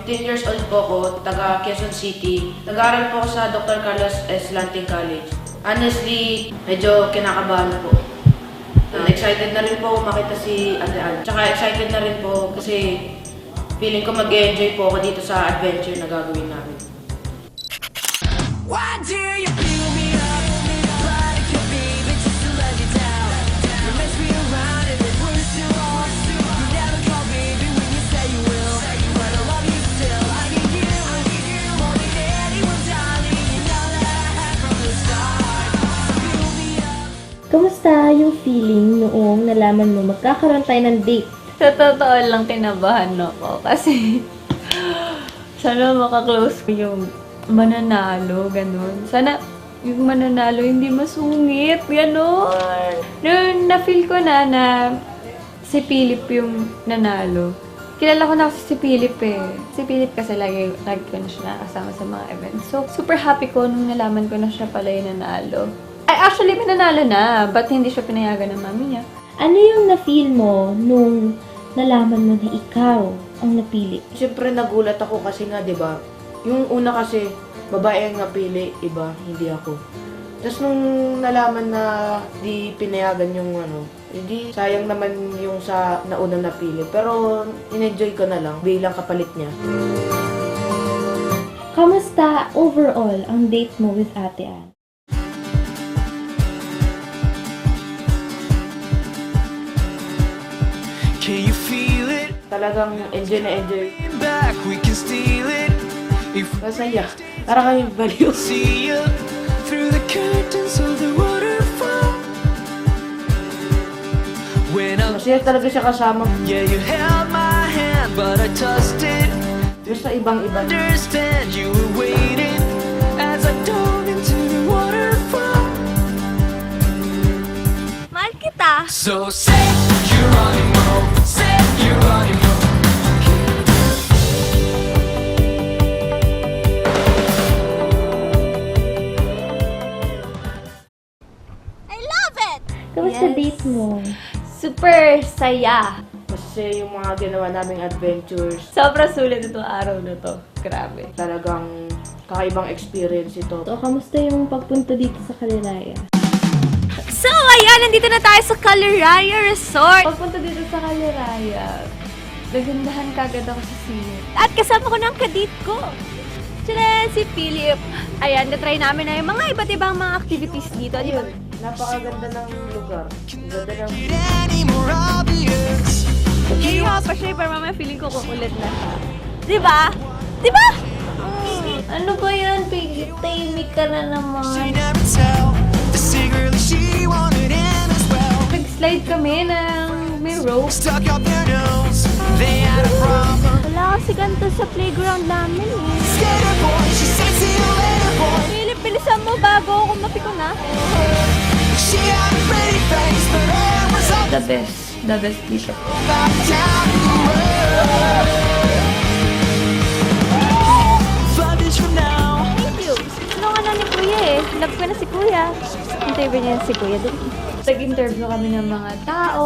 15 years old po ako, taga Quezon City. Nag-aaral po ako sa Dr. Carlos S. Lanting College. Honestly, medyo kinakabahan po. Excited na rin po makita si Ate Ann. Tsaka excited na rin po kasi feeling ko mag-enjoy po ako dito sa adventure na gagawin namin. Why do you fill me up like a baby just to let you down? You mess me around and it works too hard. You never call baby when you say you will, but I love you still. I need you more than anyone, darling. You know that I had from the start. So fill me up. Kamusta yung feeling noong nalaman mo magkakaroon tayo ng date? Sa totoo lang, kinabahan ako kasi sana makaklose ko yung mananalo, ganun. Sana yung mananalo hindi masungit, ganun. Noon, na-feel ko na si Philip yung nanalo. Kilala ko na kasi si Philip eh. Si Philip kasi lagi ko na siya nakasama sa mga events. So, super happy ko nung nalaman ko na siya pala yung nanalo. Ay, actually, mananalo na. But hindi siya pinayagan ng mami niya. Ano yung na-feel mo nung nalaman mo na ikaw ang napili? Siyempre nagulat ako kasi nga, di ba? Yung una kasi, babae ang napili, iba, hindi ako. Tapos nung nalaman na di pinayagan yung hindi sayang naman yung sa naunang napili. Pero in-enjoy ko na lang bilang kapalit niya. Kamusta overall ang date mo with Ate Ann? Can you feel it? Talagang enjoy na enjoy. Back, we can steal it. If Masaya. Para kami baliw. see you through the curtains of the waterfall. When I Masaya talaga siya kasama. yeah, you held my hand, but I tossed it. Basta ibang-iba. Understand you were waiting as I dove into the waterfall. Mahal kita! So say you're on your own. Say you're on your own. Kamusta Yes. date mo? Super saya! Masaya yung mga ginawa naming adventures. Sobrang sulit itong araw na to. Grabe. Talagang kakaibang experience ito. So, kamusta yung pagpunta dito sa Caliraya? So, ayan, nandito na tayo sa Caliraya Resort. Pagpunta dito sa Caliraya, nagandahan kagad ako sa singit. At kasama ko ng kadit ko. Tcharan! Si Philip. Ayan, na-try namin na yung mga iba't ibang mga activities dito. Di ba? Napakaganda ng lugar. Ang ganda ng... Any more obvious? Iiwa pa siya, pero mamaya feeling ko kukulit na siya. Di ba? Di ba? Ano ba yan, Piggy? Tahimik ka na She naman. never tell the secret that she wanted in as well. Nag-slide kami ng may rope. Stuck up their nose, they had a problem. Wala kasi ganito sa playground namin eh. Skater boy, she said see you later boy. Philip, bilisan mo bago ako mapiko na. She had a pretty face, but her hair was all The best. The best dito. back down to the road. 5 years from now. Thank you. Tulungan na ni Kuya eh. Love ko na si Kuya. Interview niya si Kuya din. Nag-interview kami ng mga tao.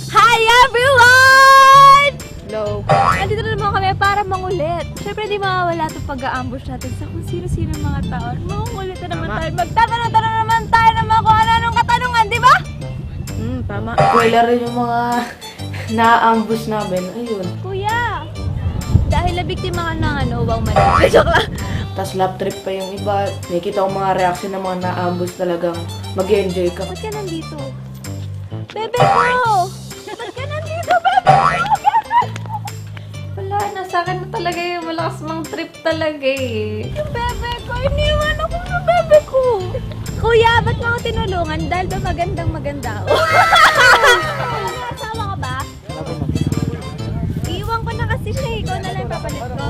Hi everyone! Hello. Nandito na naman kami para mangulit. Siyempre di mawawala itong pag-a-ambush natin sa kung sino-sino mga tao. Mangulit na naman Tama. tayo. Magtatanong-tanong naman tayo ng mga kung ano-anong katanungan, di ba? Tama. Wala rin yung mga na-ambush namin. Ayun. Kuya, dahil nabiktima ka ng uwang mali. Joke lang. Tapos lap trip pa yung iba. Nakikita ko mga reaction ng mga na-ambush talagang mag-enjoy ka. Ba't ka nandito? Bebe ko! Ba't ka nandito, bebe ko? Wala na, sa akin na talaga yung malakas mang trip talaga eh. Yung bebe ko, iniwan ako ng bebe ko. Kuya, ba't mo ako tinulungan? Dahil ba magandang-maganda ako? May asawa ka ba? Iiwan ko na kasi siya, ikaw na lang papalit ko.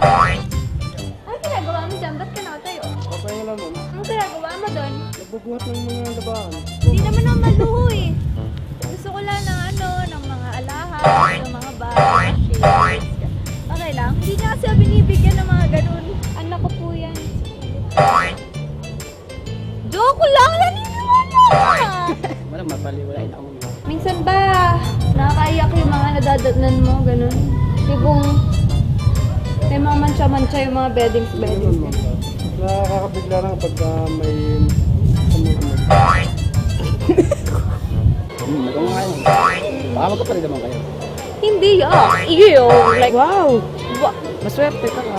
Ano ginagawa mo dyan? Ba't ka nakatayo? Okay na naman. Anong ginagawa mo doon? Nagbubuhat ng mga labahan. Hindi naman ako maluho eh. Gusto ko lang ng ng mga alahas, ng mga bags, shades. Okay lang. Hindi niya kasi ako binibigyan ng mga ganun. Anak ko po yan. Joke lang! Naniniwala ka! Walang mapaliwalay na ako. Minsan ba, nakakaiyak yung mga nadadatnan mo, ganun? Tipong May mga mancha-mancha yung mga beddings. Nakakabigla lang pag may... Ikaw nga yun. Baka magkapalit naman kayo. Hindi Ew! Like, wow! Maswerte ka ka.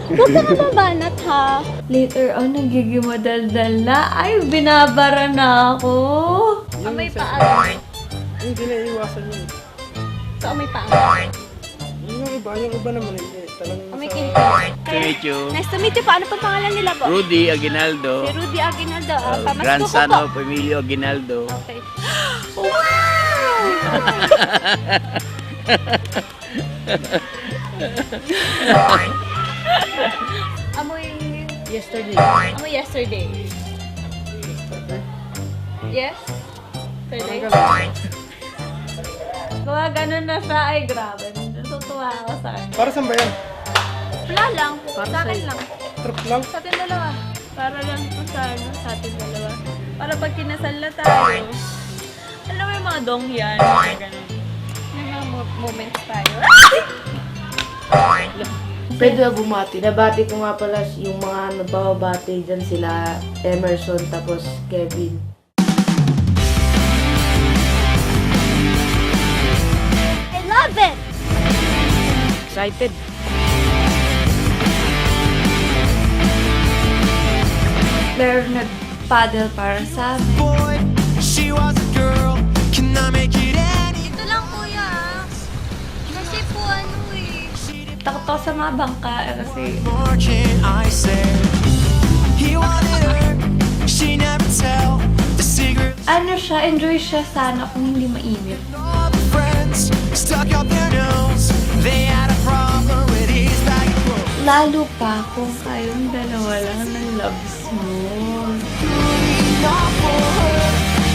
Huwag ka mababanat ha. Later on, nagiging madaldal na. Ay, binabara na ako. Amoy paa. Hindi na iwasan yun. So, amoy paa. Yung iba naman hindi. Talagang Amoy sa... kilikili. To meet you. Nice to meet you. Paano pa pangalan nila po? Rudy Aguinaldo, Si Rudy Aguinaldo. Pamasko ko grandson po. of Emilio Aguinaldo. Okay. Wow! Amoy Yesterday. Amoy yesterday. Yes? Yesterday? Gawa ganun na siya. Ay, grabe. Natutuwa ako sa akin. Para saan ba yan? Wala lang. Sa akin lang. Trip lang? Sa atin dalawa. Para lang po sa atin dalawa. Para pag kinasal na tayo, alam mo yung mga donghian, mga ganun. May mga moments tayo. Pwede ba bumati? Nabati ko nga pala yung mga nagbabati dyan sila Emerson tapos Kevin. I love it! Excited. Claire nag-paddle para sa amin. Boy, she was a girl. Can I make it any? Ito lang kuya. Kasi po ano eh. Takot ako sa mga bangka kasi Marching, I said. He wanted her. She never tell the secret. ano siya, enjoy siya sana kung hindi mainit. All the friends stuck up their nose. They had a problem with his bag of clothes. Lalo pa kung kayong dalawa lang ng loves mo. Not for her.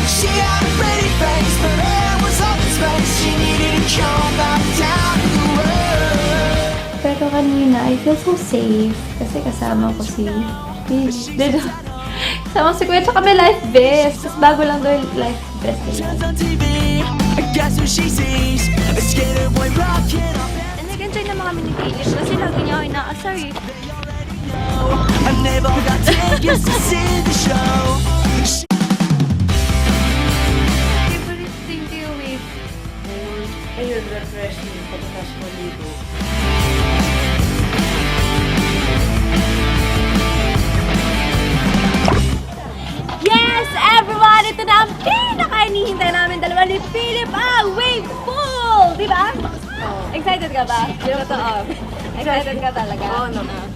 She had a pretty face, but her was up in space. She needed to come back down to earth. Pero kanina, I feel so safe kasi kasama ko si kasama si Kuya, tsaka may life vest. Tapos bago lang daw yung life vest nila. On TV, guess who she sees? A skater boy rocking up. And nag-enjoy naman kami ni Philip kasi lagi niya ako inaasar eh. And they've all got tickets to see the show. Favorite thing to you with? Ayun, refreshing pagkas maligo. Yes, everyone! Ito na ang pinaka-inihintay namin dalawa ni Philip, Wave Pool! Di ba? Excited ka ba? Totoo. Excited ka talaga? Oo naman.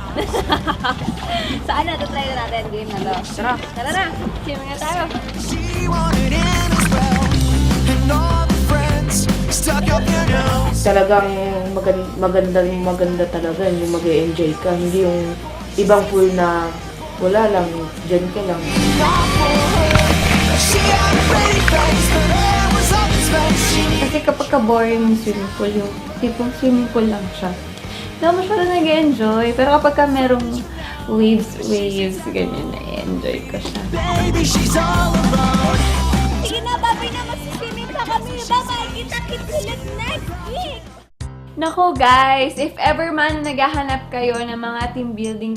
Saan na? Try na natin game na to. Tara na! Swimming na tayo. She wanted in as well. And all the friends stuck up their nose. Talagang maganda talaga yung mag-enjoy ka. Hindi yung ibang pool na wala lang, dyan ka lang. Not for her. She had a pretty face, but her was up in space. She needed Kasi kapag ka-boring yung swimming pool, yung tipong swimming pool lang siya. Hindi ako masyadong nag-enjoy. Pero kapag ka merong waves, ganyan, na-enjoy ko siya. baby, she's all alone. Sige na, babay na mag-swimming pa kami. Bye-bye. Kita-kits ulit next week. Nako guys, if ever man naghahanap kayo ng mga team building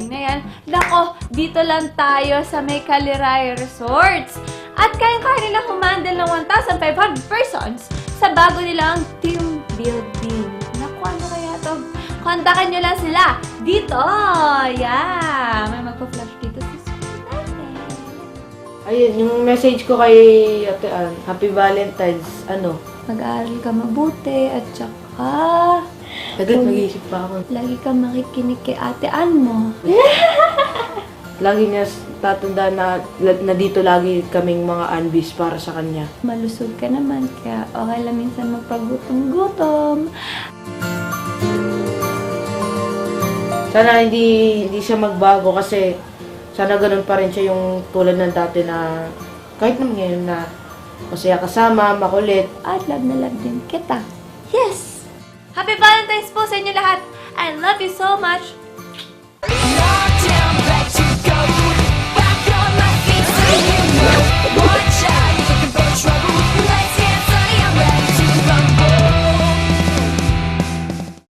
na yan, nako, dito lang tayo sa may Kaliray Resorts. At kaya-kaya nilang humandle ng 1,500 persons sa bago nilang team building. Naku, ano kaya to? Kontakin nyo lang sila dito. Yeah, may magpa-flash dito sa screen natin. Ayun, yung message ko kay Ate Ann, Happy Valentine's, Mag-aaral ka mabuti at saka Agad mag-iisip pa ako. lagi ka makikinig kay Ate Ann mo. Lagi niya tatanda na dito lagi kaming mga Anbis para sa kanya. Malusog ka naman, kaya okay lang minsan magpagutom-gutom. Sana hindi siya magbago kasi sana ganun pa rin siya yung tulad ng dati na kahit naman ngayon na masaya kasama, makulit. At love na love din kita. Yes! Happy Valentine's po sa inyo lahat! I love you so much!